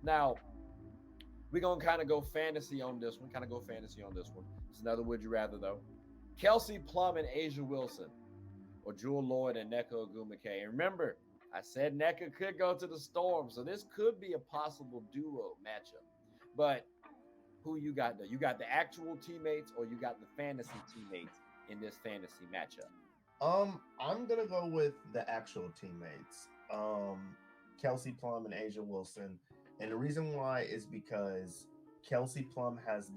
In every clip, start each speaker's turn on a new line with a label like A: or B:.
A: Now, we're going to kind of go fantasy on this one. It's another would you rather, though. Kelsey Plum and Asia Wilson, or Jewell Loyd and Nneka Ogwumike. And remember, I said Nneka could go to the Storm, so this could be a possible duo matchup. But who you got, though? You got the actual teammates, or you got the fantasy teammates in this fantasy matchup?
B: I'm gonna go with the actual teammates. Kelsey Plum and Asia Wilson. And the reason why is because Kelsey Plum has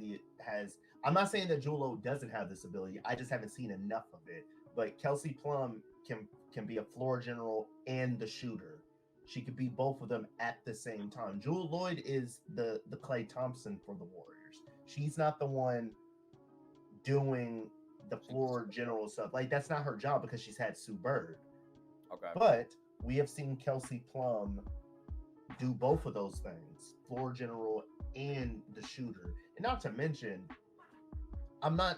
B: I'm not saying that Jewell Loyd doesn't have this ability. I just haven't seen enough of it. But Kelsey Plum can be a floor general and the shooter. She could be both of them at the same time. Jewell Loyd is the Klay Thompson for the Warriors. She's not the one doing the floor general stuff. Like, that's not her job because she's had Sue Bird.
A: Okay.
B: But we have seen Kelsey Plum do both of those things, floor general and the shooter. And not to mention, I'm not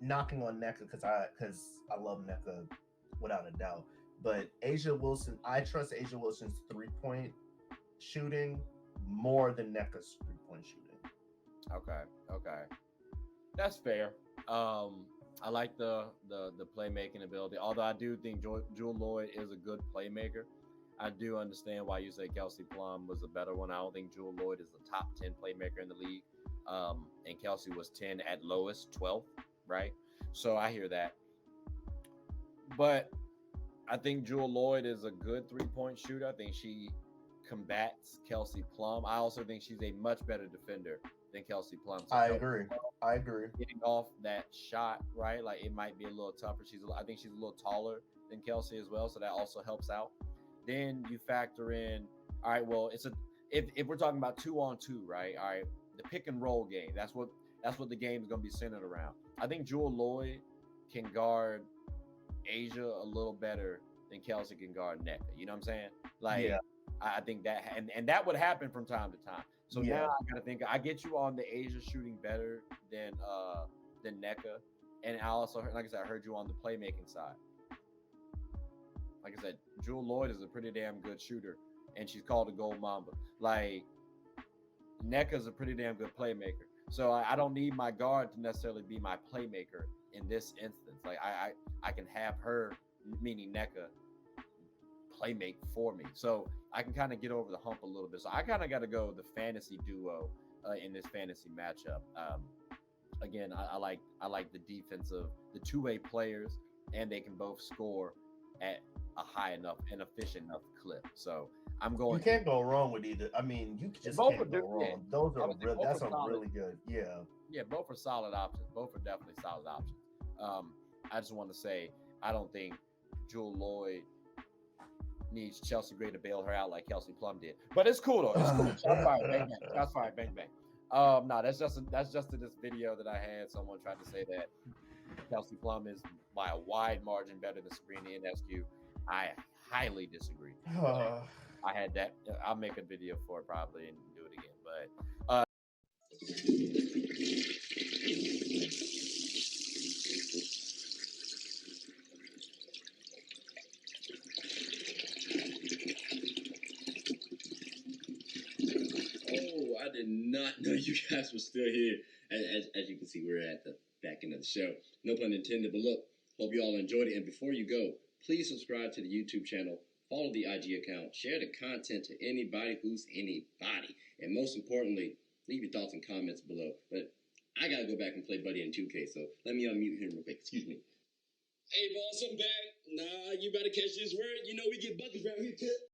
B: knocking on Nneka because I love Nneka without a doubt. But Asia Wilson, I trust Asia Wilson's 3-point shooting more than Nneka's 3-point shooting.
A: Okay. That's fair. I like the playmaking ability. Although I do think Jewell Loyd is a good playmaker. I do understand why you say Kelsey Plum was a better one. I don't think Jewell Loyd is the top 10 playmaker in the league. And Kelsey was 10 at lowest, 12th, right? So I hear that. But I think Jewell Loyd is a good 3-point shooter. I think she combats Kelsey Plum. I also think she's a much better defender than Kelsey Plum. So
B: I agree.
A: Getting off that shot, right? Like, it might be a little tougher. I think she's a little taller than Kelsey as well, so that also helps out. Then you factor in, all right, well, if we're talking about 2-on-2, right? All right, the pick and roll game. That's what the game is going to be centered around. I think Jewell Loyd can guard Asia a little better than Kelsey can guard Nneka. You know what I'm saying? Like, yeah. I think that, and that would happen from time to time. So now I gotta think. I get you on the Asia shooting better than Nneka, and I also, like I said, I heard you on the playmaking side. Like I said, Jewell Loyd is a pretty damn good shooter, and she's called a gold mamba. Like, Nneka's a pretty damn good playmaker. So I don't need my guard to necessarily be my playmaker in this instance. Like, I can have her, meaning Nneka, playmate for me. So I can kind of get over the hump a little bit. So I kind of got to go the fantasy duo in this fantasy matchup. Again, I like the defensive, the two-way players, and they can both score at a high enough and efficient enough clip. So I'm going.
B: You can't go wrong with either. I mean, you just can't go wrong. Those are that's a really good.
A: Yeah, both are solid options. Both are definitely solid options. I just want to say, I don't think Jewell Loyd needs Chelsea Gray to bail her out like Kelsey Plum did. But it's cool though. It's cool. Shots fired, bang bang. Shots fired, bang bang. No, that's just to this video that I had. Someone tried to say that Kelsey Plum is by a wide margin better than Sabrina Ionescu. I highly disagree. I had that. I'll make a video for it probably and do it again. But
C: I did not know you guys were still here. As you can see, we're at the back end of the show. No pun intended, but look, hope you all enjoyed it. And before you go, please subscribe to the YouTube channel, follow the IG account, share the content to anybody who's anybody. And most importantly, leave your thoughts and comments below. But I got to go back and play Buddy in 2K, so let me unmute him real quick. Excuse me. Hey, boss, I'm back. Nah, you better catch this word. You know we get buckets around here, too.